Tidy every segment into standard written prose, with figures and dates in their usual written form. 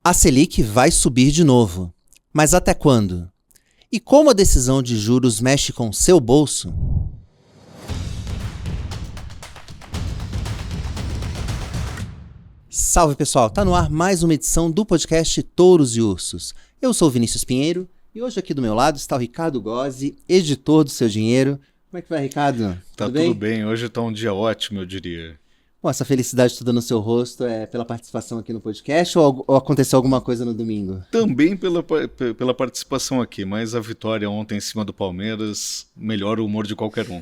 A Selic vai subir de novo. Mas até quando? E como a decisão de juros mexe com seu bolso? Salve pessoal, tá no ar mais uma edição do podcast Touros e Ursos. Eu sou o Vinícius Pinheiro e hoje aqui do meu lado está o Ricardo Gozzi, editor do Seu Dinheiro. Como é que vai, Ricardo? Tá tudo bem, hoje tá um dia ótimo, eu diria. Bom, essa felicidade toda no seu rosto é pela participação aqui no podcast ou aconteceu alguma coisa no domingo? Também pela participação aqui, mas a vitória ontem em cima do Palmeiras melhora o humor de qualquer um.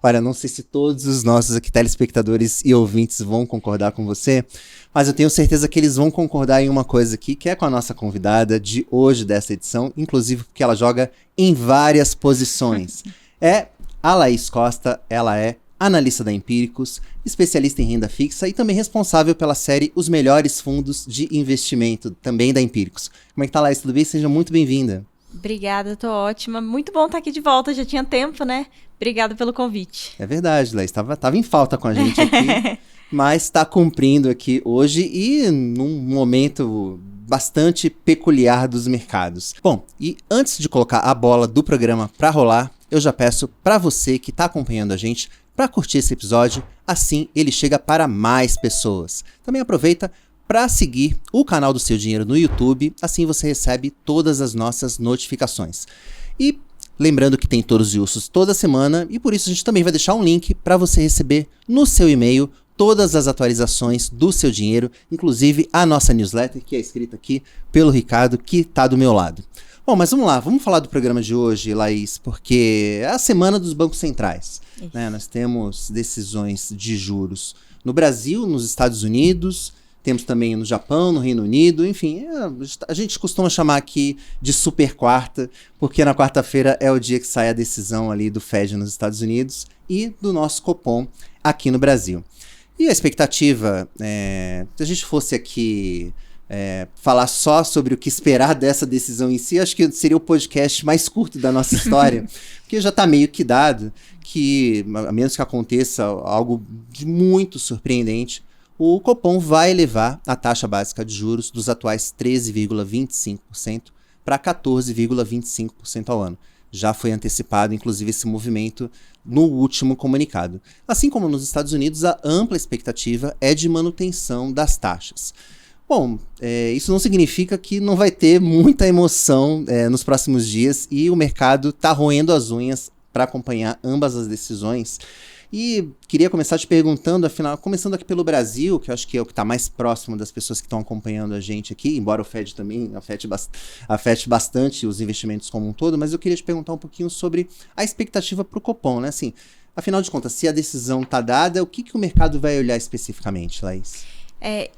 Olha, não sei se todos os nossos aqui telespectadores e ouvintes vão concordar com você, mas eu tenho certeza que eles vão concordar em uma coisa aqui, que é com a nossa convidada de hoje dessa edição, inclusive porque ela joga em várias posições. É a Laís Costa, ela é analista da Empíricos, especialista em renda fixa e também responsável pela série Os Melhores Fundos de Investimento, também da Empíricos. Como é que tá, Laís? Tudo bem? Seja muito bem-vinda. Obrigada, tô ótima. Muito bom estar aqui de volta, já tinha tempo, né? Obrigada pelo convite. É verdade, Laís, tava em falta com a gente aqui, mas está cumprindo aqui hoje e num momento bastante peculiar dos mercados. Bom, e antes de colocar a bola do programa para rolar, eu já peço para você que está acompanhando a gente para curtir esse episódio, assim ele chega para mais pessoas. Também aproveita para seguir o canal do Seu Dinheiro no YouTube, assim você recebe todas as nossas notificações. E lembrando que tem Touros e Ursos toda semana, e por isso a gente também vai deixar um link para você receber no seu e-mail todas as atualizações do Seu Dinheiro, inclusive a nossa newsletter, que é escrita aqui pelo Ricardo, que está do meu lado. Bom, mas vamos lá, vamos falar do programa de hoje, Laís, porque é a semana dos bancos centrais. Né? Nós temos decisões de juros no Brasil, nos Estados Unidos, temos também no Japão, no Reino Unido, enfim, a gente costuma chamar aqui de super quarta, porque na quarta-feira é o dia que sai a decisão ali do Fed nos Estados Unidos e do nosso Copom aqui no Brasil. E a expectativa, se a gente fosse aqui falar só sobre o que esperar dessa decisão em si, acho que seria o podcast mais curto da nossa história, porque já está meio que dado que, a menos que aconteça algo de muito surpreendente, o Copom vai elevar a taxa básica de juros dos atuais 13,25% para 14,25% ao ano. Já foi antecipado, inclusive, esse movimento no último comunicado. Assim como nos Estados Unidos, a ampla expectativa é de manutenção das taxas. Bom, isso não significa que não vai ter muita emoção nos próximos dias e o mercado está roendo as unhas para acompanhar ambas as decisões. E queria começar te perguntando, afinal, começando aqui pelo Brasil, que eu acho que é o que está mais próximo das pessoas que estão acompanhando a gente aqui, embora o Fed também afete bastante os investimentos como um todo, mas eu queria te perguntar um pouquinho sobre a expectativa para o Copom, né? Assim, afinal de contas, se a decisão está dada, o que o mercado vai olhar especificamente, Laís? É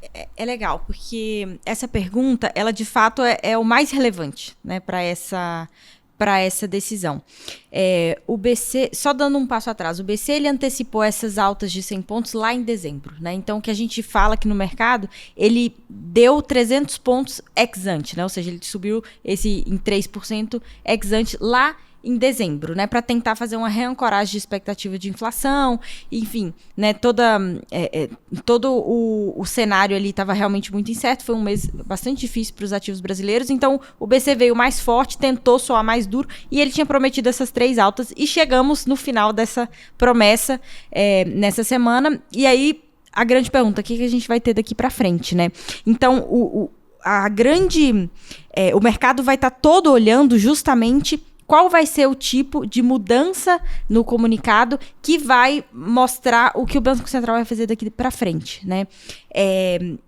legal, porque essa pergunta, ela de fato é o mais relevante, né, para essa decisão. O BC, só dando um passo atrás, o BC ele antecipou essas altas de 100 pontos lá em dezembro, né? Então o que a gente fala aqui no mercado, ele deu 300 pontos ex ante, né? Ou seja, ele subiu esse em 3% ex ante lá em dezembro, né, para tentar fazer uma reancoragem de expectativa de inflação, enfim, né, todo o cenário ali estava realmente muito incerto, foi um mês bastante difícil para os ativos brasileiros, então o BC veio mais forte, tentou soar mais duro, e ele tinha prometido essas 3 altas, e chegamos no final dessa promessa nessa semana, e aí a grande pergunta, o que a gente vai ter daqui para frente, né? Então, o mercado vai estar todo olhando justamente qual vai ser o tipo de mudança no comunicado que vai mostrar o que o Banco Central vai fazer daqui para frente, né?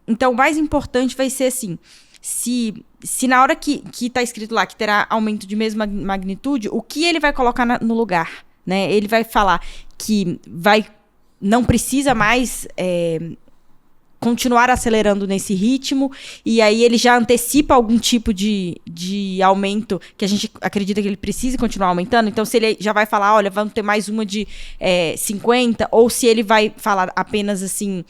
Então, o mais importante vai ser assim, se na hora que está escrito lá que terá aumento de mesma magnitude, o que ele vai colocar no lugar, né? Ele vai falar que não precisa mais continuar acelerando nesse ritmo, e aí ele já antecipa algum tipo de aumento que a gente acredita que ele precise continuar aumentando. Então, se ele já vai falar, olha, vamos ter mais uma de 50, ou se ele vai falar apenas assim,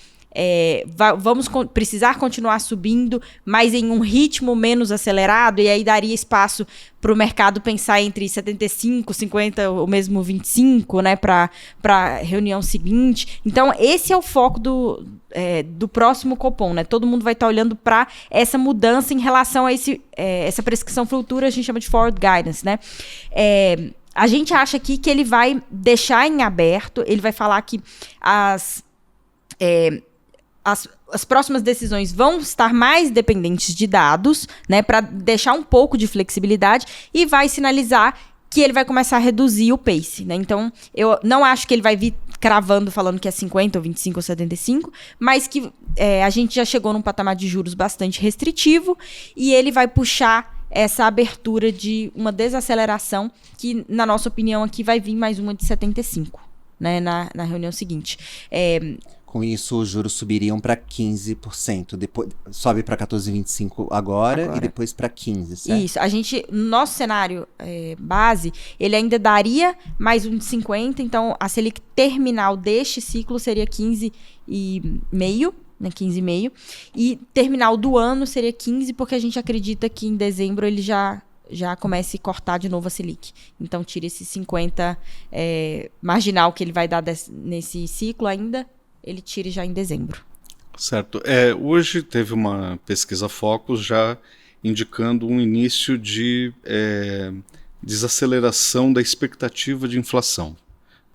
vamos precisar continuar subindo, mas em um ritmo menos acelerado, e aí daria espaço para o mercado pensar entre 75, 50 ou mesmo 25, né, para a reunião seguinte. Então, esse é o foco do próximo Copom, né? Todo mundo vai estar olhando para essa mudança em relação a essa prescrição futura, a gente chama de forward guidance, né? A gente acha aqui que ele vai deixar em aberto, ele vai falar que as próximas decisões vão estar mais dependentes de dados, né, para deixar um pouco de flexibilidade, e vai sinalizar que ele vai começar a reduzir o pace, né? Então, eu não acho que ele vai vir cravando, falando que é 50, ou 25, ou 75, mas que a gente já chegou num patamar de juros bastante restritivo, e ele vai puxar essa abertura de uma desaceleração, que, na nossa opinião, aqui vai vir mais uma de 75, né, na reunião seguinte. Com isso, os juros subiriam para 15%. Depois, sobe para 14,25 agora, e depois para 15%, certo? Isso. Nosso cenário base, ele ainda daria mais um de 50, então a Selic terminal deste ciclo seria 15,5%, né, 15,5%, e terminal do ano seria 15%, porque a gente acredita que em dezembro ele já comece a cortar de novo a Selic. Então, tira esse 50 marginal que ele vai dar nesse ciclo ainda, ele tire já em dezembro. Certo. Hoje teve uma pesquisa Focus já indicando um início de desaceleração da expectativa de inflação,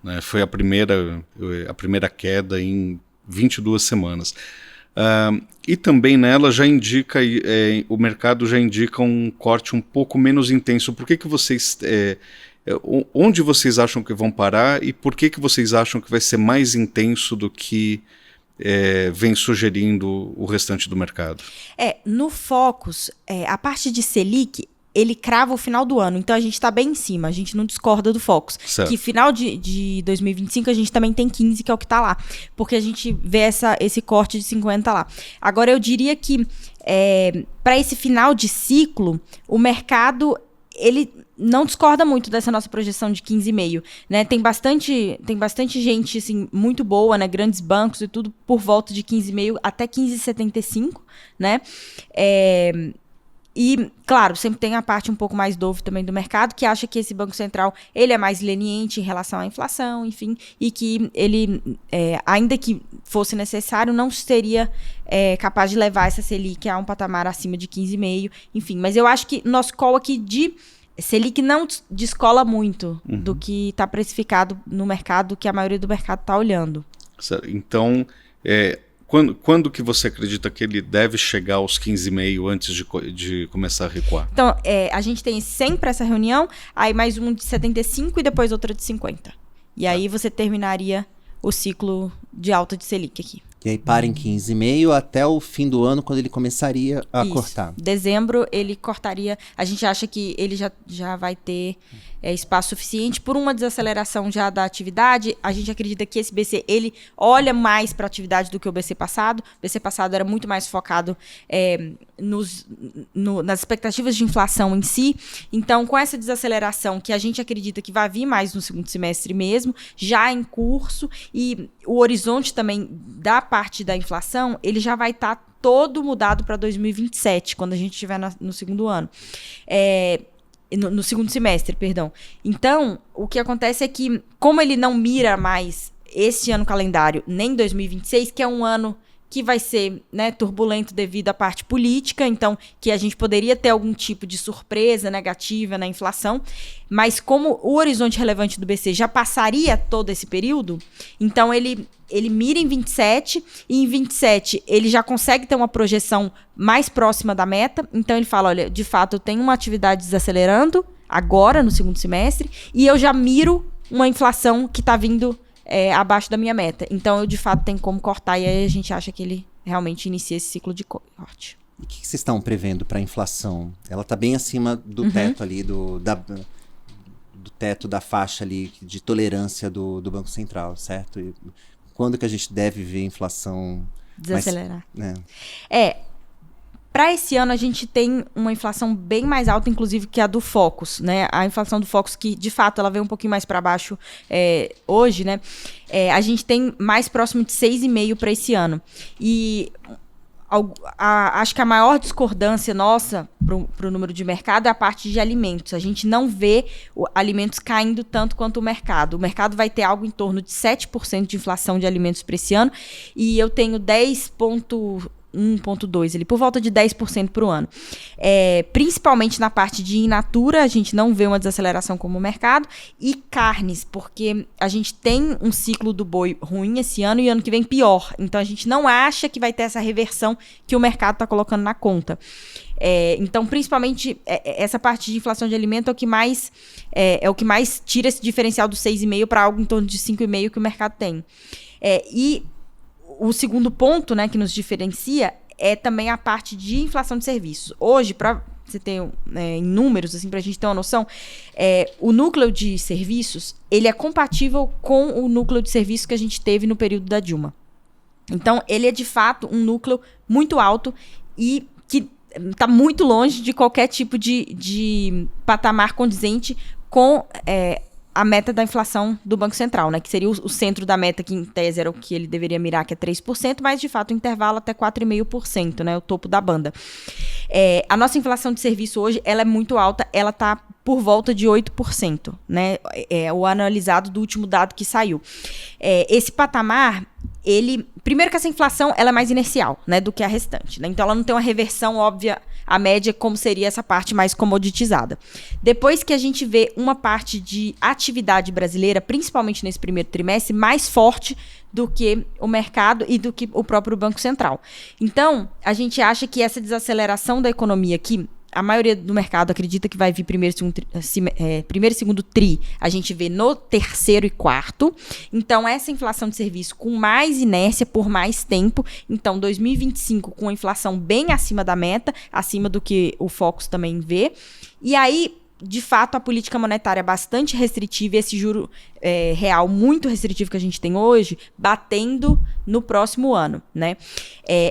né? Foi a primeira queda em 22 semanas. E também nela já indica, o mercado já indica um corte um pouco menos intenso. Por que vocês... onde vocês acham que vão parar, e por que vocês acham que vai ser mais intenso do que vem sugerindo o restante do mercado? No Focus, a parte de Selic, ele crava o final do ano, então a gente está bem em cima, a gente não discorda do Focus. Certo. Que final de 2025 a gente também tem 15, que é o que está lá, porque a gente vê esse corte de 50 lá. Agora, eu diria que para esse final de ciclo, o mercado, ele não discorda muito dessa nossa projeção de 15,5, né? Tem bastante gente, assim, muito boa, né? Grandes bancos e tudo, por volta de 15,5 até 15,75, né? E, claro, sempre tem a parte um pouco mais dove também do mercado, que acha que esse Banco Central, ele é mais leniente em relação à inflação, enfim, e que ele, ainda que fosse necessário, não seria capaz de levar essa Selic a um patamar acima de 15,5, enfim. Mas eu acho que nosso call aqui de Selic não descola muito do que está precificado no mercado, que a maioria do mercado está olhando. Então, quando que você acredita que ele deve chegar aos 15,5 antes de começar a recuar? Então, a gente tem sempre essa reunião, aí mais um de 75 e depois outra de 50. E aí você terminaria o ciclo de alta de Selic aqui. E aí para em 15,5 até o fim do ano, quando ele começaria a cortar. Dezembro ele cortaria. A gente acha que ele já vai ter espaço suficiente por uma desaceleração já da atividade. A gente acredita que esse BC, ele olha mais para a atividade do que o BC passado. O BC passado era muito mais focado nas expectativas de inflação em si. Então, com essa desaceleração, que a gente acredita que vai vir mais no segundo semestre mesmo, já em curso, e o horizonte também da parte da inflação, ele já vai estar todo mudado para 2027, quando a gente estiver no segundo ano. No segundo semestre, perdão. Então, o que acontece é que, como ele não mira mais esse ano calendário, nem 2026, que é um ano que vai ser, né, turbulento devido à parte política, então que a gente poderia ter algum tipo de surpresa negativa na inflação, mas como o horizonte relevante do BC já passaria todo esse período, então ele mira em 27, e em 27 ele já consegue ter uma projeção mais próxima da meta, então ele fala, olha, de fato eu tenho uma atividade desacelerando agora no segundo semestre, e eu já miro uma inflação que está vindo abaixo da minha meta. Então, eu, de fato, tenho como cortar, e aí a gente acha que ele realmente inicia esse ciclo de corte. E o que vocês estão prevendo para a inflação? Ela está bem acima do teto ali, do teto da faixa ali de tolerância do Banco Central, certo? E quando que a gente deve ver a inflação desacelerar? Mais, né? Para esse ano, a gente tem uma inflação bem mais alta, inclusive, que a do Focus, né? A inflação do Focus, que, de fato, ela veio um pouquinho mais para baixo hoje, né? A gente tem mais próximo de 6,5% para esse ano. E acho que a maior discordância nossa para o número de mercado é a parte de alimentos. A gente não vê alimentos caindo tanto quanto o mercado. O mercado vai ter algo em torno de 7% de inflação de alimentos para esse ano, e eu tenho 1,2 ali, por volta de 10% para o ano. Principalmente na parte de in natura, a gente não vê uma desaceleração como o mercado, e carnes, porque a gente tem um ciclo do boi ruim esse ano e ano que vem pior. Então a gente não acha que vai ter essa reversão que o mercado está colocando na conta. Então, principalmente, essa parte de inflação de alimento é o que mais tira esse diferencial do 6,5% para algo em torno de 5,5% que o mercado tem. E o segundo ponto, né, que nos diferencia é também a parte de inflação de serviços. Hoje, para você ter em números, assim, para a gente ter uma noção, o núcleo de serviços, ele é compatível com o núcleo de serviços que a gente teve no período da Dilma. Então, ele é, de fato, um núcleo muito alto e que está muito longe de qualquer tipo de patamar condizente com a meta da inflação do Banco Central, né? Que seria o centro da meta, que em tese era o que ele deveria mirar, que é 3%, mas de fato o intervalo até 4,5%, né? O topo da banda. A nossa inflação de serviço hoje, ela é muito alta, ela está por volta de 8%, né? O analisado do último dado que saiu. Esse patamar, primeiro que essa inflação, ela é mais inercial, né, do que a restante, né? Então ela não tem uma reversão óbvia à média, como seria essa parte mais comoditizada. Depois que a gente vê uma parte de atividade brasileira, principalmente nesse primeiro trimestre, mais forte do que o mercado e do que o próprio Banco Central. Então, a gente acha que essa desaceleração da economia aqui, a maioria do mercado acredita que vai vir primeiro e segundo tri, a gente vê no terceiro e quarto. Então, essa inflação de serviço com mais inércia por mais tempo. Então, 2025 com a inflação bem acima da meta, acima do que o Focus também vê. E aí, de fato, a política monetária bastante restritiva e esse juro real muito restritivo que a gente tem hoje, batendo no próximo ano, né?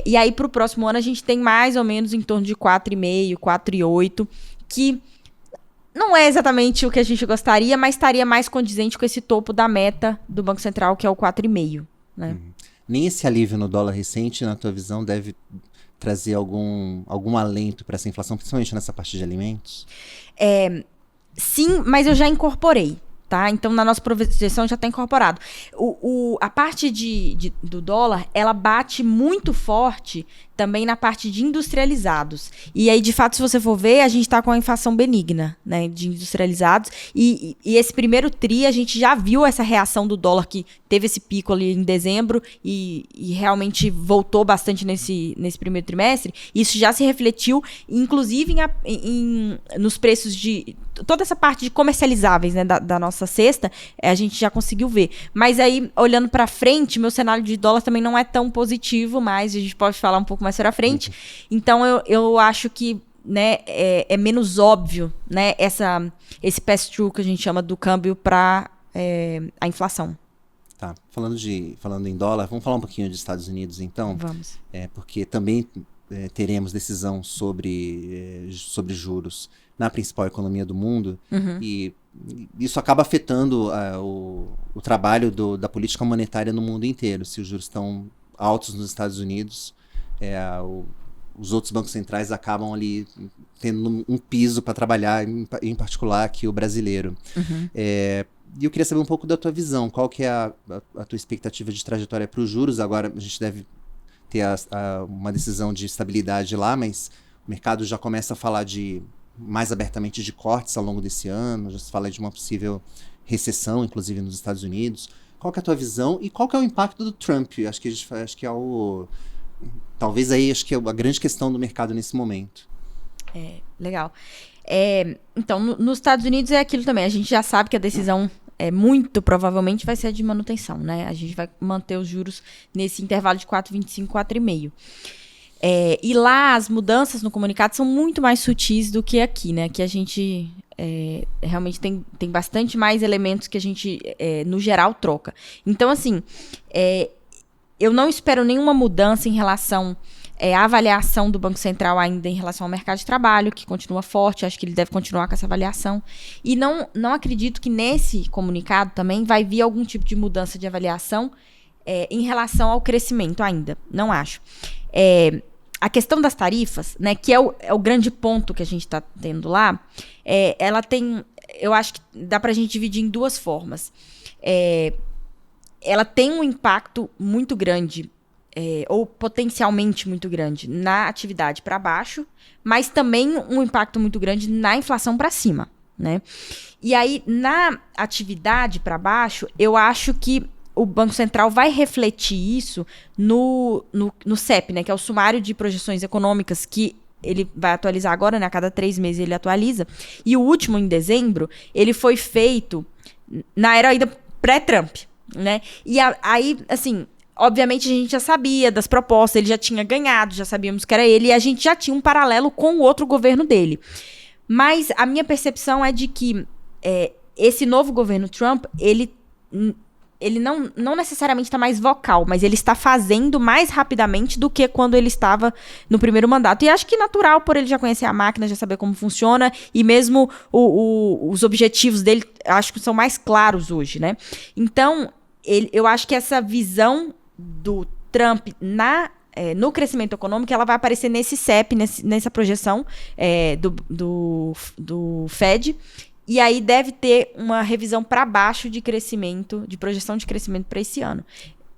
E aí, para o próximo ano, a gente tem mais ou menos em torno de 4,5%, 4,8%, que não é exatamente o que a gente gostaria, mas estaria mais condizente com esse topo da meta do Banco Central, que é o 4,5%, né? Nem esse alívio no dólar recente, na tua visão, deve trazer algum alento para essa inflação, principalmente nessa parte de alimentos? Sim, mas eu já incorporei, tá? Então, na nossa projeção já está incorporado. A parte do dólar, ela bate muito forte também na parte de industrializados. E aí, de fato, se você for ver, a gente está com a inflação benigna, né, de industrializados. E esse primeiro tri, a gente já viu essa reação do dólar, que teve esse pico ali em dezembro e realmente voltou bastante nesse primeiro trimestre. Isso já se refletiu, inclusive, nos preços de toda essa parte de comercializáveis, né, da nossa cesta, a gente já conseguiu ver. Mas aí, olhando para frente, meu cenário de dólar também não é tão positivo, mas a gente pode falar um pouco mais para frente. Então, eu acho que, né, é menos óbvio, né, esse pass-through que a gente chama do câmbio para a inflação. Tá, falando em dólar, vamos falar um pouquinho dos Estados Unidos, então? Vamos. Porque também teremos decisão sobre juros na principal economia do mundo, e isso acaba afetando o trabalho da política monetária no mundo inteiro. Se os juros estão altos nos Estados Unidos, os outros bancos centrais acabam ali tendo um piso para trabalhar, em particular aqui o brasileiro. E eu queria saber um pouco da tua visão. Qual que é a tua expectativa de trajetória para os juros? Agora a gente deve ter uma decisão de estabilidade lá, mas o mercado já começa a falar mais abertamente de cortes ao longo desse ano, já se fala de uma possível recessão, inclusive nos Estados Unidos. Qual que é a tua visão e qual que é o impacto do Trump? Acho que é talvez aí, acho que é a grande questão do mercado nesse momento. Legal. Então, nos Estados Unidos é aquilo também. A gente já sabe que a decisão muito provavelmente vai ser a de manutenção, né? A gente vai manter os juros nesse intervalo de 4,25, 4,5. E lá as mudanças no comunicado são muito mais sutis do que aqui, né? Que a gente realmente tem bastante mais elementos que a gente, no geral, troca. Então, assim, eu não espero nenhuma mudança em relação a avaliação do Banco Central ainda em relação ao mercado de trabalho, que continua forte, acho que ele deve continuar com essa avaliação. E não acredito que nesse comunicado também vai vir algum tipo de mudança de avaliação em relação ao crescimento ainda. Não acho. A questão das tarifas, né, que é o grande ponto que a gente está tendo lá, ela tem... Eu acho que dá para a gente dividir em duas formas. Ela tem um impacto muito grande, ou potencialmente muito grande, na atividade para baixo, mas também um impacto muito grande na inflação para cima, né? E aí, na atividade para baixo, eu acho que o Banco Central vai refletir isso no CEP, né, que é o Sumário de Projeções Econômicas, que ele vai atualizar agora, né, a cada 3 meses ele atualiza. E o último, em dezembro, ele foi feito na era ainda pré-Trump, né? E aí, assim, obviamente a gente já sabia das propostas, ele já tinha ganhado, já sabíamos que era ele, e a gente já tinha um paralelo com o outro governo dele. Mas a minha percepção é de que esse novo governo Trump, ele não necessariamente está mais vocal, mas ele está fazendo mais rapidamente do que quando ele estava no primeiro mandato. E acho que natural, por ele já conhecer a máquina, já saber como funciona, e mesmo os objetivos dele, acho que são mais claros hoje, né? Então, eu acho que essa visão do Trump no crescimento econômico, ela vai aparecer nesse CEP, nessa projeção do Fed. E aí deve ter uma revisão para baixo de crescimento, de projeção de crescimento para esse ano.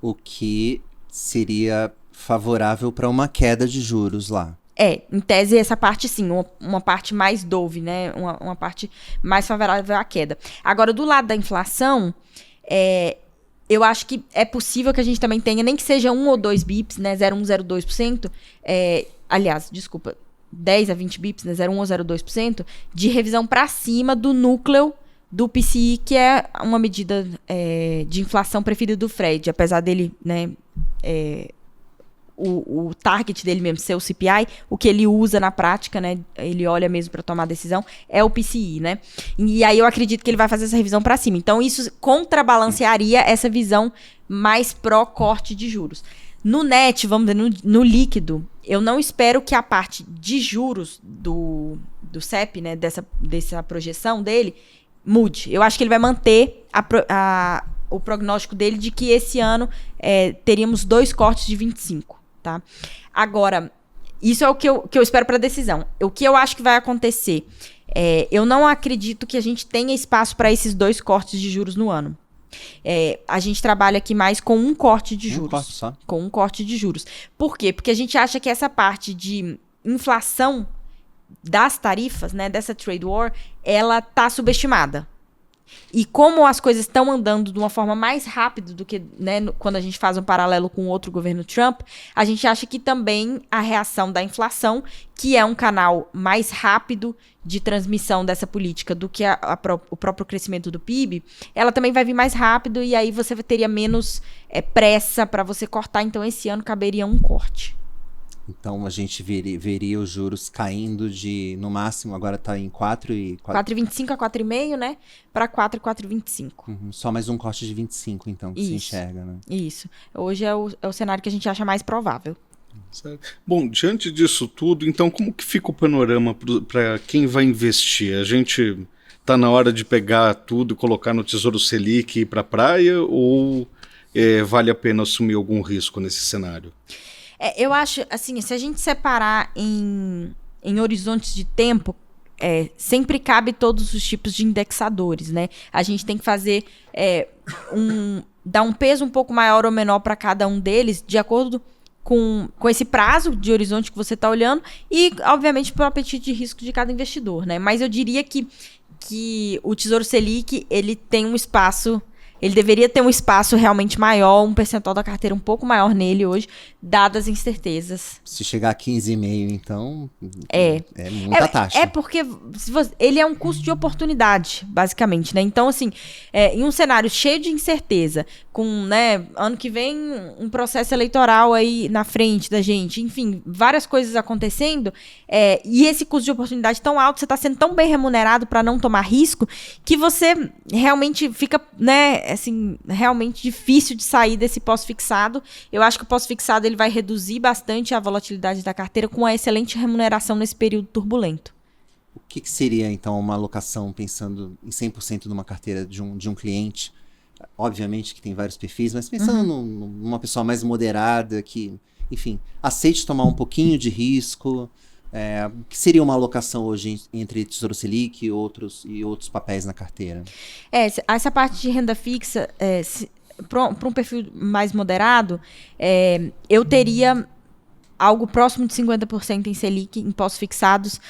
O que seria favorável para uma queda de juros lá. Em tese, essa parte sim, uma parte mais dove, né? Uma parte mais favorável à queda. Agora, do lado da inflação, eu acho que é possível que a gente também tenha, nem que seja 1 ou 2 bips, né? 0,1, 0,2%. Aliás, desculpa, 10 a 20 bips, né, 0,1 ou 0,2%, de revisão para cima do núcleo do PCI, que é uma medida de inflação preferida do Fed, apesar dele, né, o target dele mesmo ser o CPI, o que ele usa na prática, né, ele olha mesmo para tomar decisão, é o PCI, né? E aí eu acredito que ele vai fazer essa revisão para cima. Então isso contrabalancearia essa visão mais pró-corte de juros. No net, vamos dizer, no líquido, eu não espero que a parte de juros do CEP, né, dessa projeção dele, mude. Eu acho que ele vai manter o prognóstico dele de que esse ano teríamos 2 cortes de 25, tá? Agora, isso é o que eu espero para a decisão. O que eu acho que vai acontecer, eu não acredito que a gente tenha espaço para esses 2 cortes de juros no ano. A gente trabalha aqui mais com um corte de juros. Corte só. Com um corte de juros. Por quê? Porque a gente acha que essa parte de inflação das tarifas, né, dessa trade war, ela tá subestimada. E como as coisas estão andando de uma forma mais rápida do que, né, quando a gente faz um paralelo com o outro governo Trump, a gente acha que também a reação da inflação, que é um canal mais rápido de transmissão dessa política do que o próprio crescimento do PIB, ela também vai vir mais rápido e aí você teria menos pressa para você cortar. Então, esse ano caberia um corte. Então, a gente veria os juros caindo no máximo, agora está em 4,25 a 4,5, né? Para 4 e 4,25. Só mais um corte de 25, então, que se enxerga, né? Isso. Hoje é o cenário que a gente acha mais provável. Certo. Bom, diante disso tudo, então, como que fica o panorama para quem vai investir? A gente está na hora de pegar tudo e colocar no Tesouro Selic e ir para a praia, ou vale a pena assumir algum risco nesse cenário? Eu acho, assim, se a gente separar em horizontes de tempo, sempre cabe todos os tipos de indexadores, né? A gente tem que fazer dar um peso um pouco maior ou menor para cada um deles, de acordo com esse prazo de horizonte que você está olhando e, obviamente, para o apetite de risco de cada investidor, né? Mas eu diria que o Tesouro Selic, ele tem um espaço... Ele deveria ter um espaço realmente maior, um percentual da carteira um pouco maior nele hoje, dadas as incertezas. Se chegar a 15,5, então, é muita taxa. Porque ele é um custo de oportunidade, basicamente, né? Então, assim, em um cenário cheio de incerteza, com, né, ano que vem um processo eleitoral aí na frente da gente, enfim, várias coisas acontecendo, e esse custo de oportunidade tão alto, você está sendo tão bem remunerado para não tomar risco, que você realmente fica, né, assim, realmente difícil de sair desse pós-fixado. Eu acho que o pós-fixado ele vai reduzir bastante a volatilidade da carteira com uma excelente remuneração nesse período turbulento. O que seria, então, uma alocação pensando em 100% numa carteira de um cliente? Obviamente que tem vários perfis, mas pensando numa pessoa mais moderada, que, enfim, aceite tomar um pouquinho de risco. O que seria uma alocação hoje entre Tesouro Selic e outros papéis na carteira? Essa parte de renda fixa, para um perfil mais moderado, eu teria algo próximo de 50% em Selic, em pós-fixados.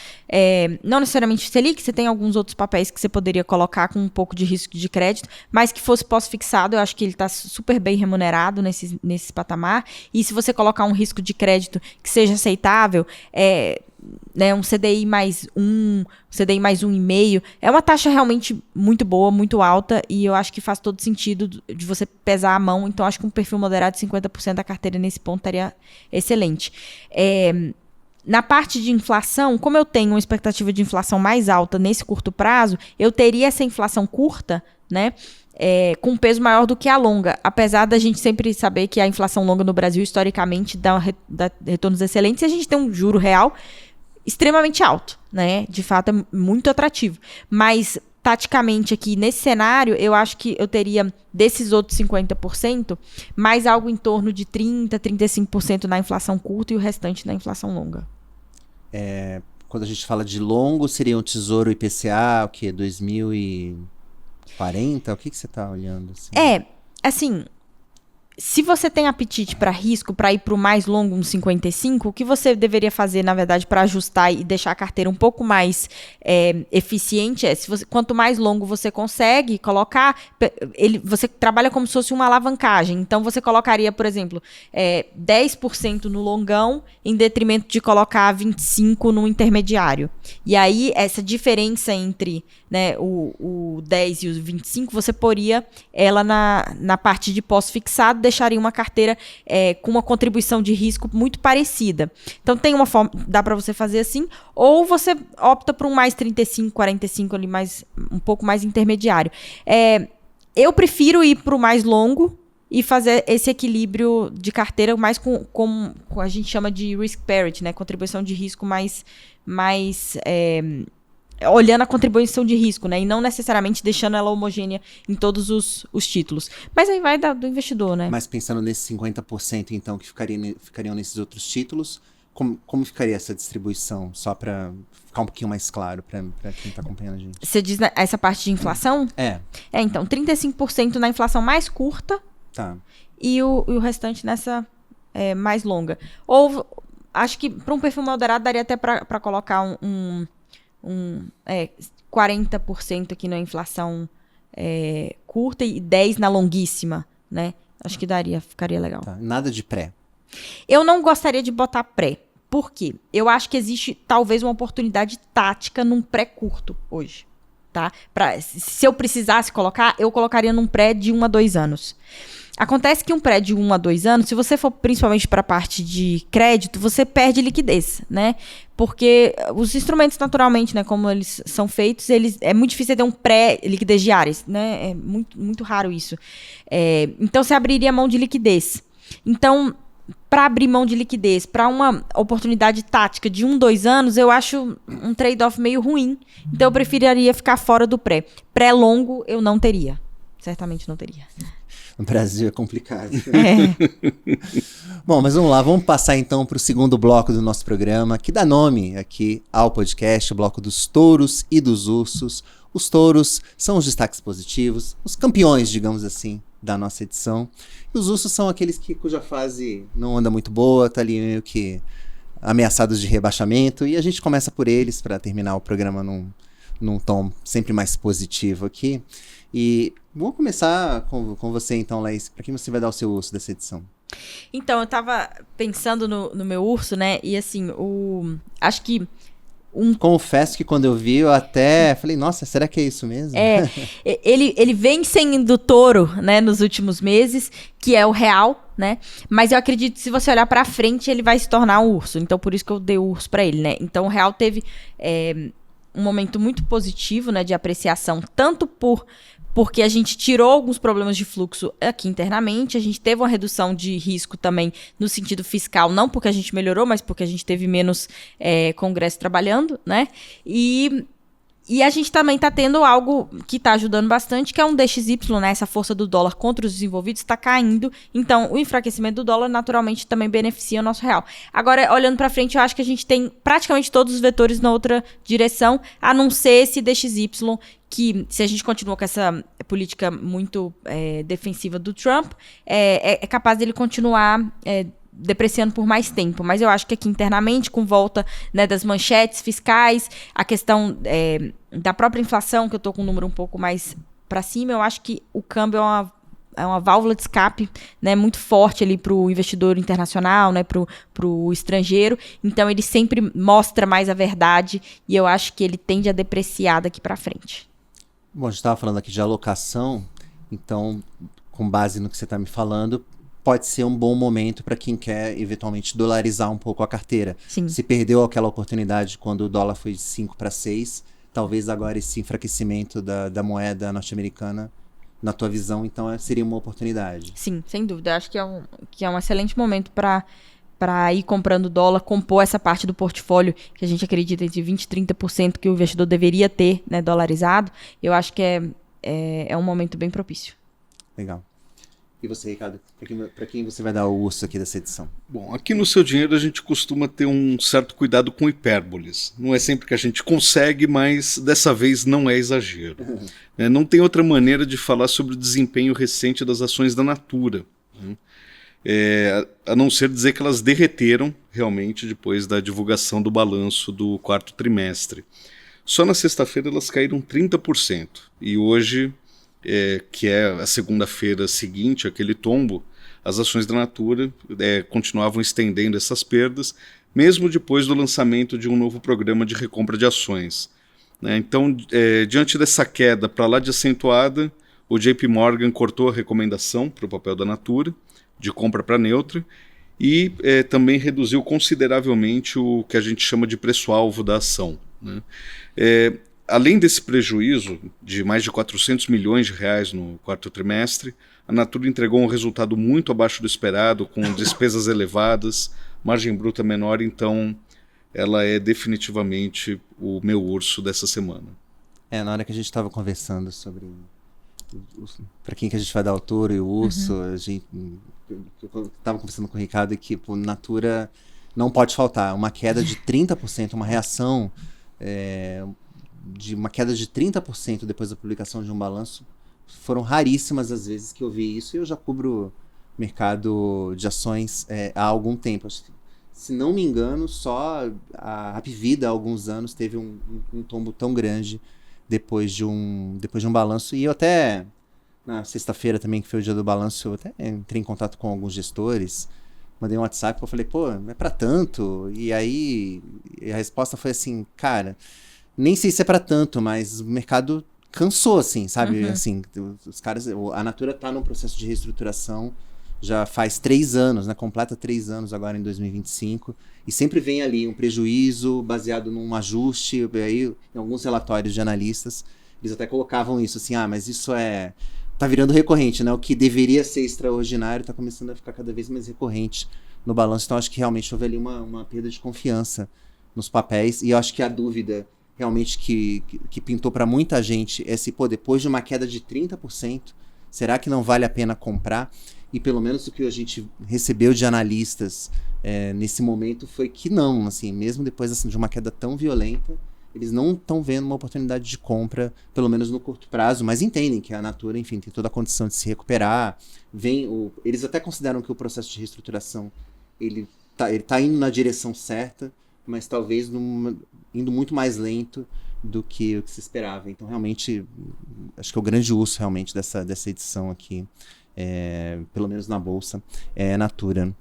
Não necessariamente Selic, você tem alguns outros papéis que você poderia colocar com um pouco de risco de crédito, mas que fosse pós-fixado, eu acho que ele está super bem remunerado nesse patamar. E se você colocar um risco de crédito que seja aceitável, um CDI mais 1, CDI mais 1,5, é uma taxa realmente muito boa, muito alta, e eu acho que faz todo sentido de você pesar a mão. Então, acho que um perfil moderado de 50% da carteira nesse ponto estaria excelente. Na parte de inflação, como eu tenho uma expectativa de inflação mais alta nesse curto prazo, eu teria essa inflação curta, né? Com um peso maior do que a longa, apesar da gente sempre saber que a inflação longa no Brasil, historicamente, dá retornos excelentes, e a gente tem um juro real extremamente alto, né? De fato, é muito atrativo. Mas, taticamente, aqui, nesse cenário, eu acho que eu teria, desses outros 50%, mais algo em torno de 30%, 35% na inflação curta e o restante na inflação longa. Quando a gente fala de longo, seria um Tesouro IPCA, o quê? 2040? O que você está olhando? Assim, se você tem apetite para risco, para ir para o mais longo, um 55, o que você deveria fazer, na verdade, para ajustar e deixar a carteira um pouco mais eficiente quanto mais longo você consegue colocar, você trabalha como se fosse uma alavancagem. Então, você colocaria, por exemplo, 10% no longão, em detrimento de colocar 25% no intermediário. E aí, essa diferença entre, né, o 10 e o 25, você poria ela na parte de pós-fixado, deixaria uma carteira com uma contribuição de risco muito parecida. Então, tem uma forma, dá para você fazer assim, ou você opta por um mais 35, 45, ali um pouco mais intermediário. Eu prefiro ir para o mais longo e fazer esse equilíbrio de carteira mais com a gente chama de risk parity, né? Contribuição de risco mais olhando a contribuição de risco, né? E não necessariamente deixando ela homogênea em todos os títulos. Mas aí vai do investidor, né? Mas pensando nesses 50%, então, que ficariam nesses outros títulos, como ficaria essa distribuição? Só para ficar um pouquinho mais claro para quem está acompanhando a gente. Você diz essa parte de inflação? Então, 35% na inflação mais curta. Tá. E o restante nessa mais longa. Ou, acho que para um perfil moderado daria até para colocar 40% aqui na inflação curta e 10% na longuíssima, né? Acho que ficaria legal. Tá. Nada de pré. Eu não gostaria de botar pré. Por quê? Eu acho que existe talvez uma oportunidade tática num pré curto hoje. Tá? Se eu precisasse colocar, eu colocaria num pré de 1 a 2 anos. Acontece que um pré de 1 a 2 anos, se você for principalmente para a parte de crédito, você perde liquidez, né? Porque os instrumentos, naturalmente, né, como eles são feitos, é muito difícil ter um pré-liquidez diária, né? É muito, muito raro isso. Então, você abriria mão de liquidez. Então, para abrir mão de liquidez, para uma oportunidade tática de 1, 2 anos, eu acho um trade-off meio ruim. Então, eu preferiria ficar fora do pré. Pré-longo, eu não teria. Certamente não teria. No Brasil é complicado. Bom, mas vamos lá, vamos passar então para o segundo bloco do nosso programa, que dá nome aqui ao podcast, o bloco dos touros e dos ursos. Os touros são os destaques positivos, os campeões, digamos assim, da nossa edição. E os ursos são aqueles cuja fase não anda muito boa, tá ali meio que ameaçados de rebaixamento. E a gente começa por eles para terminar o programa num tom sempre mais positivo aqui. E vamos começar com você então, Laís. Para quem você vai dar o seu urso dessa edição? Então, eu tava pensando no meu urso, né? E assim, acho que Confesso que quando eu vi, eu até falei, nossa, será que é isso mesmo? Ele vem sendo touro, né, nos últimos meses, que é o real, né? Mas eu acredito que se você olhar pra frente, ele vai se tornar um urso. Então, por isso que eu dei o urso pra ele, né? Então, o real teve um momento muito positivo, né, de apreciação, tanto por porque a gente tirou alguns problemas de fluxo aqui internamente, a gente teve uma redução de risco também no sentido fiscal, não porque a gente melhorou, mas porque a gente teve menos Congresso trabalhando, né? E a gente também está tendo algo que está ajudando bastante, que é um DXY, né? Essa força do dólar contra os desenvolvidos está caindo. Então, o enfraquecimento do dólar, naturalmente, também beneficia o nosso real. Agora, olhando para frente, eu acho que a gente tem praticamente todos os vetores na outra direção, a não ser esse DXY, que, se a gente continua com essa política muito defensiva do Trump, é capaz dele continuar depreciando por mais tempo, mas eu acho que aqui internamente, com volta, né, das manchetes fiscais, a questão da própria inflação, que eu tô com um número um pouco mais para cima, eu acho que o câmbio é uma válvula de escape, né, muito forte ali para o investidor internacional, né, para o estrangeiro, então ele sempre mostra mais a verdade e eu acho que ele tende a depreciar daqui para frente. Bom, a gente estava falando aqui de alocação, então, com base no que você está me falando, pode ser um bom momento para quem quer eventualmente dolarizar um pouco a carteira. Sim. Se perdeu aquela oportunidade quando o dólar foi de 5 para 6, talvez agora esse enfraquecimento da moeda norte-americana, na tua visão, então seria uma oportunidade. Sim, sem dúvida. Acho que é um excelente momento para ir comprando dólar, compor essa parte do portfólio que a gente acredita entre 20% e 30% que o investidor deveria ter, né, dolarizado. Eu acho que é um momento bem propício. Legal. E você, Ricardo, para quem você vai dar o urso aqui dessa edição? Bom, aqui no Seu Dinheiro a gente costuma ter um certo cuidado com hipérboles. Não é sempre que a gente consegue, mas dessa vez não é exagero. Não tem outra maneira de falar sobre o desempenho recente das ações da Natura. A não ser dizer que elas derreteram realmente depois da divulgação do balanço do quarto trimestre. Só na sexta-feira elas caíram 30%. E hoje, que é a segunda-feira seguinte, aquele tombo, as ações da Natura continuavam estendendo essas perdas, mesmo depois do lançamento de um novo programa de recompra de ações. Então, diante dessa queda para lá de acentuada, o JP Morgan cortou a recomendação para o papel da Natura, de compra para neutra, e também reduziu consideravelmente o que a gente chama de preço-alvo da ação. Além desse prejuízo de mais de 400 milhões de reais no quarto trimestre, a Natura entregou um resultado muito abaixo do esperado, com despesas elevadas, margem bruta menor, então ela é definitivamente o meu urso dessa semana. Na hora que a gente estava conversando sobre para quem que a gente vai dar o touro e o urso, eu estava conversando com o Ricardo que Natura não pode faltar. Uma queda de 30%, uma reação de uma queda de 30% depois da publicação de um balanço, foram raríssimas as vezes que eu vi isso, e eu já cubro mercado de ações há algum tempo. Acho que, se não me engano, só a Hapvida há alguns anos teve um tombo tão grande depois de um balanço. E eu até, na sexta-feira também, que foi o dia do balanço, eu até entrei em contato com alguns gestores, mandei um WhatsApp, eu falei, pô, não é pra tanto? E aí a resposta foi assim, cara, nem sei se é pra tanto, mas o mercado cansou, assim, sabe? Assim, os caras, a Natura tá num processo de reestruturação já faz 3 anos, né? Completa 3 anos agora em 2025, e sempre vem ali um prejuízo baseado num ajuste. Aí, em alguns relatórios de analistas, eles até colocavam isso, assim, mas isso tá virando recorrente, né? O que deveria ser extraordinário tá começando a ficar cada vez mais recorrente no balanço. Então, acho que realmente houve ali uma perda de confiança nos papéis, e eu acho que a dúvida realmente que pintou para muita gente é se, depois de uma queda de 30%, será que não vale a pena comprar? E pelo menos o que a gente recebeu de analistas nesse momento foi que não, assim, mesmo depois de uma queda tão violenta, eles não estão vendo uma oportunidade de compra, pelo menos no curto prazo, mas entendem que a Natura, enfim, tem toda a condição de se recuperar. Eles até consideram que o processo de reestruturação ele tá indo na direção certa, mas talvez indo muito mais lento do que o que se esperava. Então, realmente, acho que é o grande urso realmente dessa edição aqui, pelo menos na Bolsa, é Natura.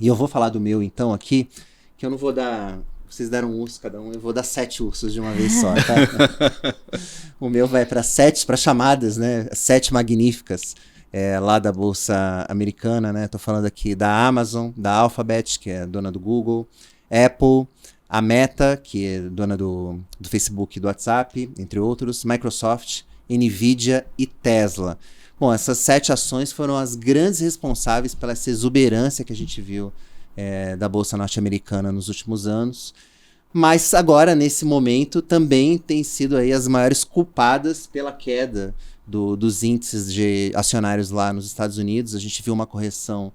E eu vou falar do meu, então, aqui, que eu não vou dar... Vocês deram um urso cada um, eu vou dar 7 ursos de uma vez só, tá? O meu vai para chamadas, né? 7 magníficas, lá da Bolsa Americana, né? Tô falando aqui da Amazon, da Alphabet, que é dona do Google, Apple, a Meta, que é dona do Facebook e do WhatsApp, entre outros, Microsoft Nvidia e Tesla. Bom, essas 7 ações foram as grandes responsáveis pela essa exuberância que a gente viu da Bolsa norte-americana nos últimos anos. Mas agora, nesse momento, também têm sido aí as maiores culpadas pela queda dos índices de acionários lá nos Estados Unidos. A gente viu uma correção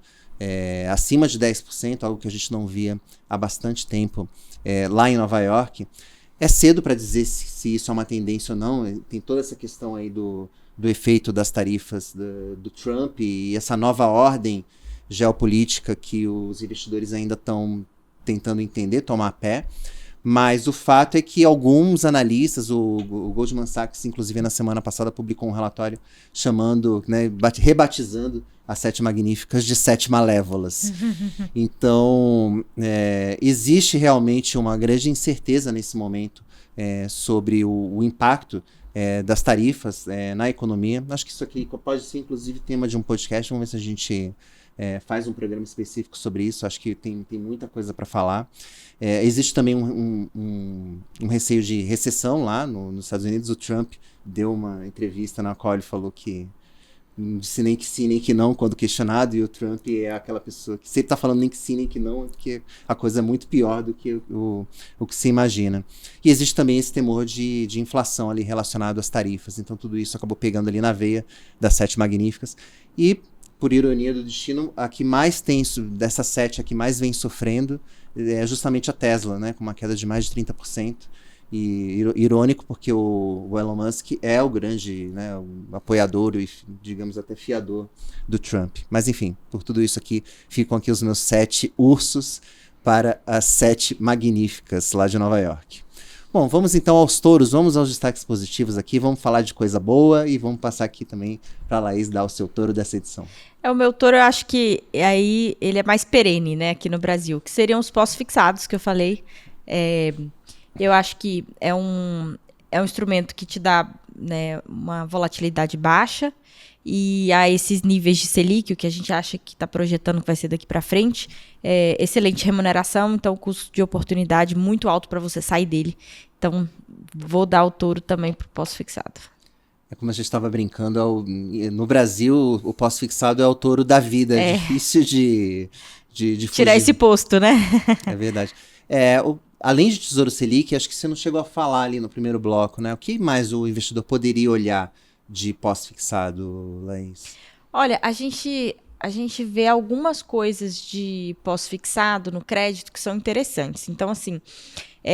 acima de 10%, algo que a gente não via há bastante tempo lá em Nova York. É cedo para dizer se isso é uma tendência ou não. Tem toda essa questão aí do efeito das tarifas do Trump e essa nova ordem geopolítica que os investidores ainda estão tentando entender, tomar pé. Mas o fato é que alguns analistas, o Goldman Sachs, inclusive na semana passada, publicou um relatório chamando, né, rebatizando as 7 magníficas de 7 malévolas. Então, existe realmente uma grande incerteza nesse momento sobre o impacto das tarifas na economia. Acho que isso aqui pode ser, inclusive, tema de um podcast. Vamos ver se a gente faz um programa específico sobre isso. Acho que tem muita coisa para falar. Existe também um receio de recessão lá nos Estados Unidos. O Trump deu uma entrevista na qual ele falou que não disse nem que sim, nem que não, quando questionado, e o Trump é aquela pessoa que sempre está falando nem que sim, nem que não, porque a coisa é muito pior do que o que se imagina. E existe também esse temor de inflação ali relacionado às tarifas. Então tudo isso acabou pegando ali na veia das 7 magníficas. E, por ironia do destino, a que mais tem, dessas 7, a que mais vem sofrendo é justamente a Tesla, né, com uma queda de mais de 30%. E irônico, porque o Elon Musk é o grande, né, o apoiador e, digamos, até fiador do Trump. Mas, enfim, por tudo isso aqui, ficam aqui os meus 7 ursos para as 7 magníficas lá de Nova York. Bom, vamos então aos touros, vamos aos destaques positivos aqui, vamos falar de coisa boa e vamos passar aqui também para a Laís dar o seu touro dessa edição. O meu touro, eu acho que aí ele é mais perene, né, aqui no Brasil, que seriam os pós-fixados que eu falei. Eu acho que é um instrumento que te dá, né, uma volatilidade baixa e a esses níveis de Selic, o que a gente acha que está projetando que vai ser daqui para frente, excelente remuneração, então custo de oportunidade muito alto para você sair dele. Então, vou dar o touro também para o pós-fixado. É como a gente estava brincando, no Brasil o pós-fixado é o touro da vida, é difícil de tirar esse posto, né? É verdade. Além de Tesouro Selic, acho que você não chegou a falar ali no primeiro bloco, né? O que mais o investidor poderia olhar de pós-fixado, Laís? Olha, a gente vê algumas coisas de pós-fixado no crédito que são interessantes. Então, assim,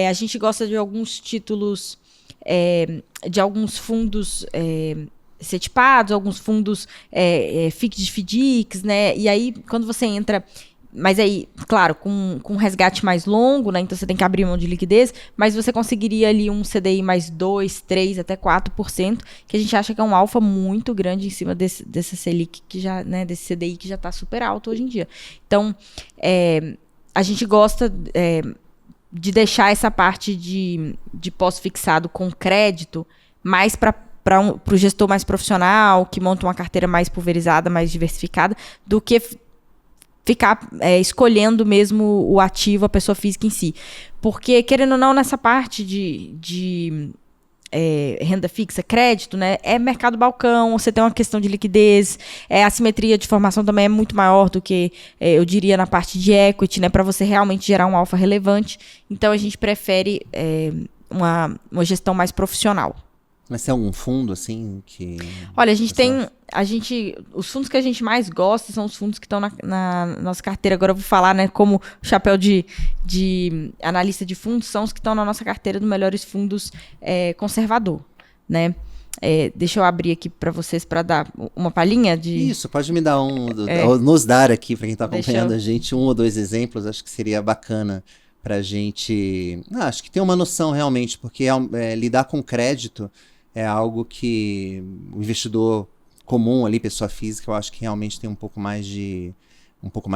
a gente gosta de alguns títulos, de alguns fundos CETIPados, alguns fundos FIDICs, né? E aí, quando você entra... Mas aí, claro, com um resgate mais longo, né? Então você tem que abrir mão de liquidez, mas você conseguiria ali um CDI mais 2, 3, até 4%, que a gente acha que é um alfa muito grande em cima dessa Selic, que já, né, desse CDI que já está super alto hoje em dia. Então, a gente gosta de deixar essa parte de pós-fixado com crédito mais para o gestor mais profissional, que monta uma carteira mais pulverizada, mais diversificada, do que ficar escolhendo mesmo o ativo, a pessoa física em si. Porque, querendo ou não, nessa parte de renda fixa, crédito, né, é mercado balcão, você tem uma questão de liquidez, a assimetria de formação também é muito maior do que, eu diria, na parte de equity, né, para você realmente gerar um alfa relevante. Então, a gente prefere uma gestão mais profissional. Mas tem algum fundo, assim, que... Olha, os fundos que a gente mais gosta são os fundos que estão na nossa carteira. Agora eu vou falar, né, como chapéu de analista de fundos, são os que estão na nossa carteira dos melhores fundos conservador, né? Deixa eu abrir aqui para vocês para dar uma palhinha de... Isso, pode me dar nos dar aqui, para quem está acompanhando a gente, 1 ou 2 exemplos, acho que seria bacana para a gente... acho que tem uma noção realmente, porque lidar com crédito é algo que o investidor comum ali, pessoa física, eu acho que realmente tem um pouco mais de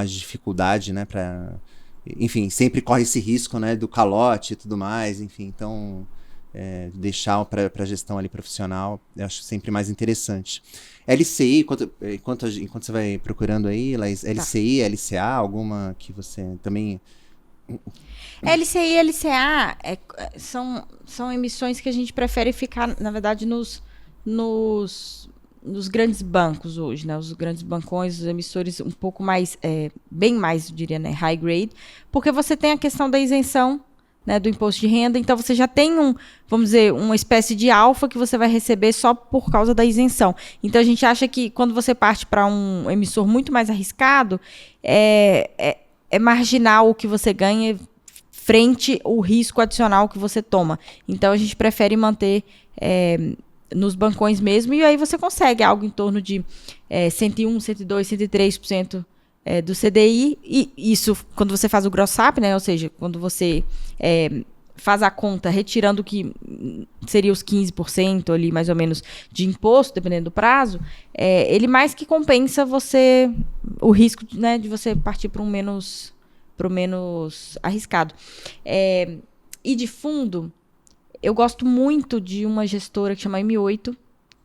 dificuldade, né, enfim, sempre corre esse risco, né, do calote e tudo mais, enfim, então deixar para a gestão ali profissional, eu acho sempre mais interessante. LCI, enquanto você vai procurando aí, Laís, LCI, LCA, alguma que você também... LCI e LCA são emissões que a gente prefere ficar, na verdade, nos nos grandes bancos hoje, né? Os grandes bancões, os emissores um pouco mais, bem mais, eu diria, né? High grade, porque você tem a questão da isenção, né, do imposto de renda, então você já tem vamos dizer, uma espécie de alfa que você vai receber só por causa da isenção. Então a gente acha que quando você parte para um emissor muito mais arriscado, é marginal o que você ganha frente ao risco adicional que você toma. Então a gente prefere manter nos bancões mesmo, e aí você consegue algo em torno de 101, 102, 103% do CDI, e isso quando você faz o gross up, né? Ou seja, quando você faz a conta retirando o que seria os 15% ali, mais ou menos, de imposto, dependendo do prazo, ele mais que compensa o risco, né, de você partir para o menos arriscado. E de fundo, eu gosto muito de uma gestora que chama M8,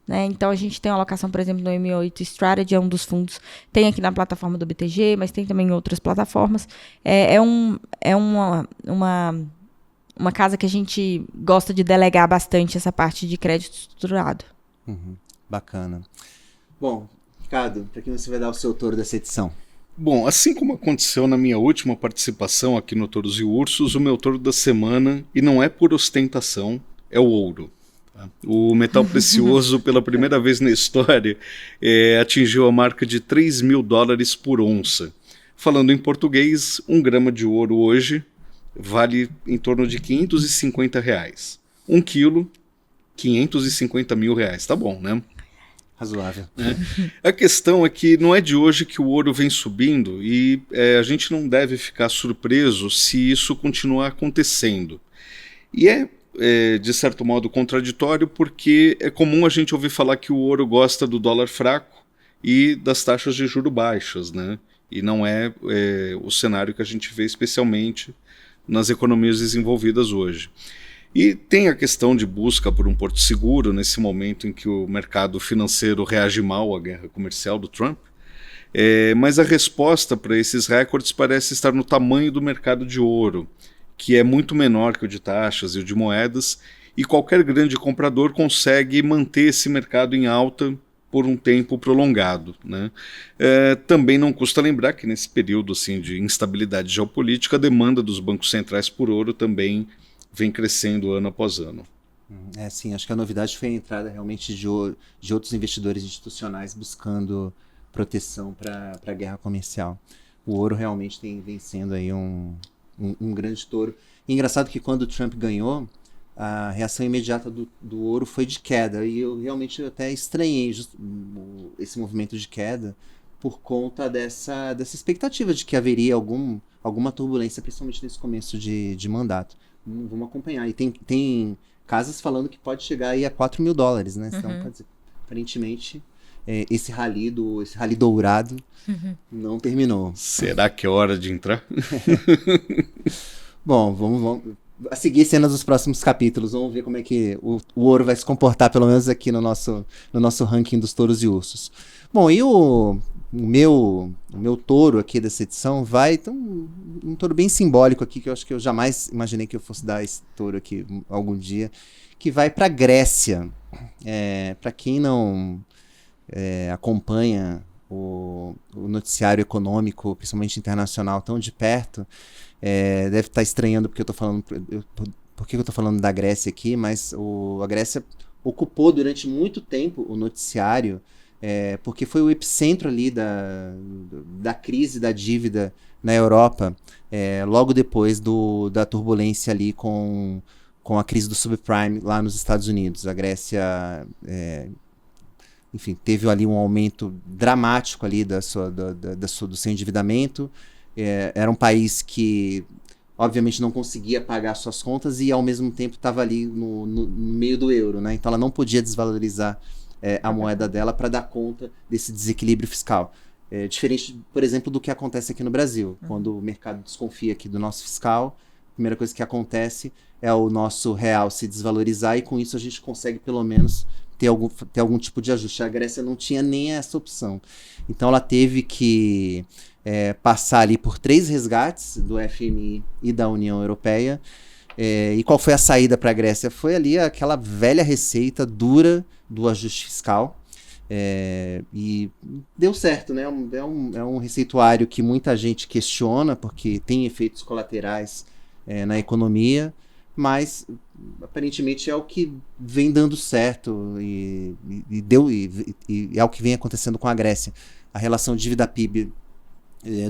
né? Então a gente tem uma alocação, por exemplo, no M8 Strategy, é um dos fundos, tem aqui na plataforma do BTG, mas tem também em outras plataformas. Uma casa que a gente gosta de delegar bastante essa parte de crédito estruturado. Bacana. Bom, Ricardo, para quem você vai dar o seu touro dessa edição? Bom, assim como aconteceu na minha última participação aqui no Touros e Ursos, o meu touro da semana, e não é por ostentação, é o ouro. Tá? O metal precioso, pela primeira vez na história, atingiu a marca de $3.000 por onça. Falando em português, 1 grama de ouro hoje vale em torno de R$550. 1 quilo, R$550 mil. Tá bom, né? Razoável. A questão é que não é de hoje que o ouro vem subindo e a gente não deve ficar surpreso se isso continuar acontecendo. E de certo modo, contraditório, porque é comum a gente ouvir falar que o ouro gosta do dólar fraco e das taxas de juros baixas, né? E não é o cenário que a gente vê especialmente nas economias desenvolvidas hoje. E tem a questão de busca por um porto seguro nesse momento em que o mercado financeiro reage mal à guerra comercial do Trump, mas a resposta para esses recordes parece estar no tamanho do mercado de ouro, que é muito menor que o de taxas e o de moedas, e qualquer grande comprador consegue manter esse mercado em alta por um tempo prolongado, né? Também não custa lembrar que nesse período assim, de instabilidade geopolítica, a demanda dos bancos centrais por ouro também vem crescendo ano após ano. Sim, acho que a novidade foi a entrada realmente de outros investidores institucionais buscando proteção para a guerra comercial. O ouro realmente vem sendo aí um grande touro. E engraçado que quando o Trump ganhou, a reação imediata do ouro foi de queda, e eu realmente até estranhei esse movimento de queda por conta dessa expectativa de que haveria alguma turbulência, principalmente nesse começo de mandato. Vamos acompanhar. E tem casas falando que pode chegar aí a $4.000, né? Então, quer dizer, aparentemente, esse rally dourado não terminou. Será que é hora de entrar? Bom, vamos a seguir cenas dos próximos capítulos. Vamos ver como é que o ouro vai se comportar, pelo menos aqui no nosso ranking dos touros e ursos. Bom, e o meu touro aqui dessa edição vai um touro bem simbólico aqui, que eu acho que eu jamais imaginei que eu fosse dar esse touro aqui algum dia, que vai para Grécia. Para quem não acompanha o noticiário econômico, principalmente internacional, tão de perto, deve estar estranhando porque eu estou falando por que eu estou falando da Grécia aqui, mas a Grécia ocupou durante muito tempo o noticiário, porque foi o epicentro ali da crise da dívida na Europa, logo depois da turbulência ali com a crise do subprime lá nos Estados Unidos. A Grécia, enfim, teve ali um aumento dramático ali do seu endividamento. Era um país que, obviamente, não conseguia pagar suas contas e, ao mesmo tempo, estava ali no meio do euro, né? Então, ela não podia desvalorizar a moeda dela para dar conta desse desequilíbrio fiscal. Diferente, por exemplo, do que acontece aqui no Brasil. Quando o mercado desconfia aqui do nosso fiscal, a primeira coisa que acontece é o nosso real se desvalorizar, e com isso a gente consegue, pelo menos, ter algum tipo de ajuste. A Grécia não tinha nem essa opção. Então, ela teve que passar ali por 3 resgates do FMI e da União Europeia, E qual foi a saída para a Grécia? Foi ali aquela velha receita dura do ajuste fiscal. E deu certo, né? É um receituário que muita gente questiona, porque tem efeitos colaterais na economia, mas aparentemente é o que vem dando certo e é o que vem acontecendo com a Grécia. A relação dívida-PIB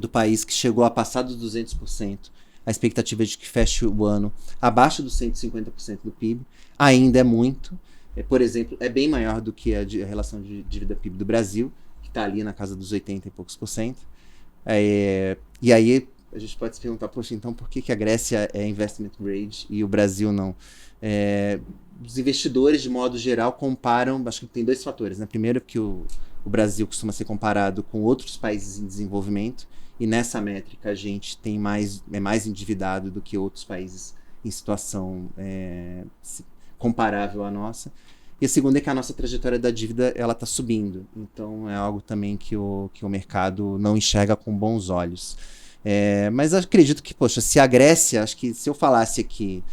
do país, que chegou a passar dos 200%, a expectativa é de que feche o ano abaixo dos 150% do PIB, ainda é muito. Por exemplo, é bem maior do que a relação de dívida-PIB do Brasil, que está ali na casa dos 80 e poucos por cento. E aí a gente pode se perguntar, poxa, então por que a Grécia é investment grade e o Brasil não? Os investidores, de modo geral, comparam, acho que tem dois fatores, né? Primeiro, que o Brasil costuma ser comparado com outros países em desenvolvimento, e nessa métrica a gente é mais endividado do que outros países em situação comparável à nossa. E a segunda é que a nossa trajetória da dívida está subindo. Então é algo também que o mercado não enxerga com bons olhos. Mas eu acredito que, poxa, se a Grécia, acho que se eu falasse aqui,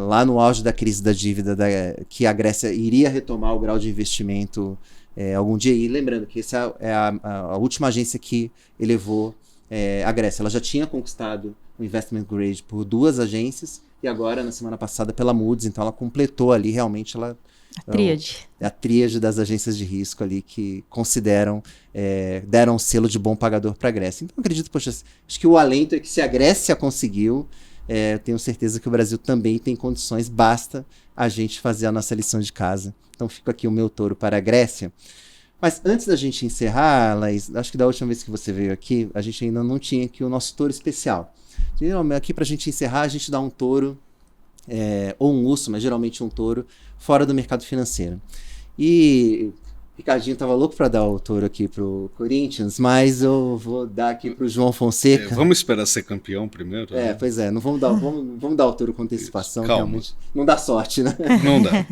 lá no auge da crise da dívida, que a Grécia iria retomar o grau de investimento algum dia, e lembrando que essa é a última agência que elevou a Grécia. Ela já tinha conquistado o investment grade por 2 agências, e agora, na semana passada, pela Moody's. Então ela completou ali, realmente, a tríade. A tríade das agências de risco ali que consideram, deram um selo de bom pagador para a Grécia. Então eu acredito, poxa, acho que o alento é que se a Grécia conseguiu, tenho certeza que o Brasil também tem condições, basta a gente fazer a nossa lição de casa. Então fica aqui o meu touro para a Grécia. Mas antes da gente encerrar, Laís, acho que da última vez que você veio aqui, a gente ainda não tinha aqui o nosso touro especial. Aqui pra gente encerrar, a gente dá um touro, ou um urso, mas geralmente um touro, fora do mercado financeiro. E Ricardinho tava louco para dar o touro aqui pro Corinthians, mas eu vou dar aqui pro João Fonseca. Vamos esperar ser campeão primeiro? Né? Pois é, não vamos dar o touro com antecipação. Calma. Não dá sorte, né? Não dá.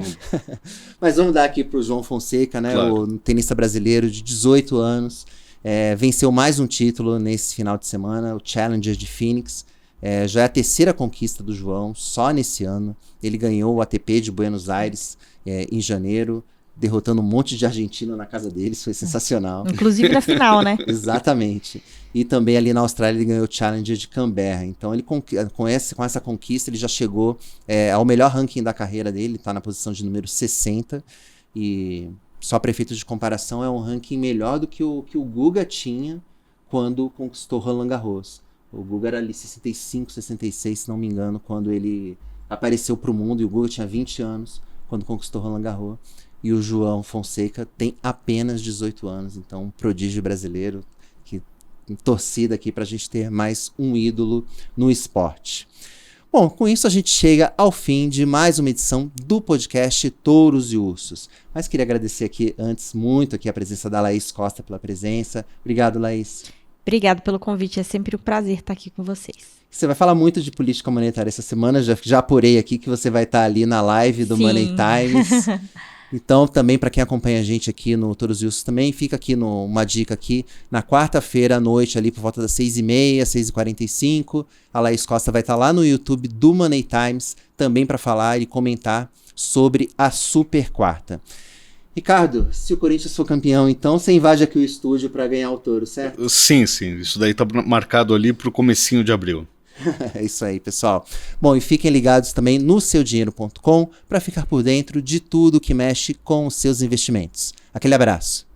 Mas vamos dar aqui pro João Fonseca, né? Claro. O tenista brasileiro de 18 anos, venceu mais um título nesse final de semana, o Challenger de Phoenix. Já é a 3ª conquista do João, só nesse ano. Ele ganhou o ATP de Buenos Aires em janeiro, derrotando um monte de argentino na casa deles, foi sensacional. Inclusive na final, né? Exatamente. E também ali na Austrália ele ganhou o Challenger de Canberra. Então ele com essa conquista ele já chegou ao melhor ranking da carreira dele, está na posição de número 60. E só para efeito de comparação é um ranking melhor do que o Guga tinha quando conquistou Roland Garros. O Guga era ali 65, 66, se não me engano, quando ele apareceu para o mundo, e o Guga tinha 20 anos quando conquistou Roland Garros. E o João Fonseca tem apenas 18 anos, então um prodígio brasileiro, que torcida aqui para a gente ter mais um ídolo no esporte. Bom, com isso a gente chega ao fim de mais uma edição do podcast Touros e Ursos. Mas queria agradecer aqui antes muito aqui a presença da Laís Costa pela presença. Obrigado, Laís. Obrigado pelo convite, é sempre um prazer estar aqui com vocês. Você vai falar muito de política monetária essa semana, já apurei aqui que você vai estar ali na live do Sim. Money Times. Então, também para quem acompanha a gente aqui no Touros e Ursos também, fica aqui uma dica aqui, na quarta-feira à noite, ali por volta das 6h30, 6h45, a Laís Costa vai estar lá no YouTube do Money Times, também para falar e comentar sobre a Super Quarta. Ricardo, se o Corinthians for campeão, então você invade aqui o estúdio para ganhar o touro, certo? Sim, isso daí tá marcado ali pro comecinho de abril. É isso aí, pessoal. Bom, e fiquem ligados também no seudinheiro.com para ficar por dentro de tudo que mexe com os seus investimentos. Aquele abraço.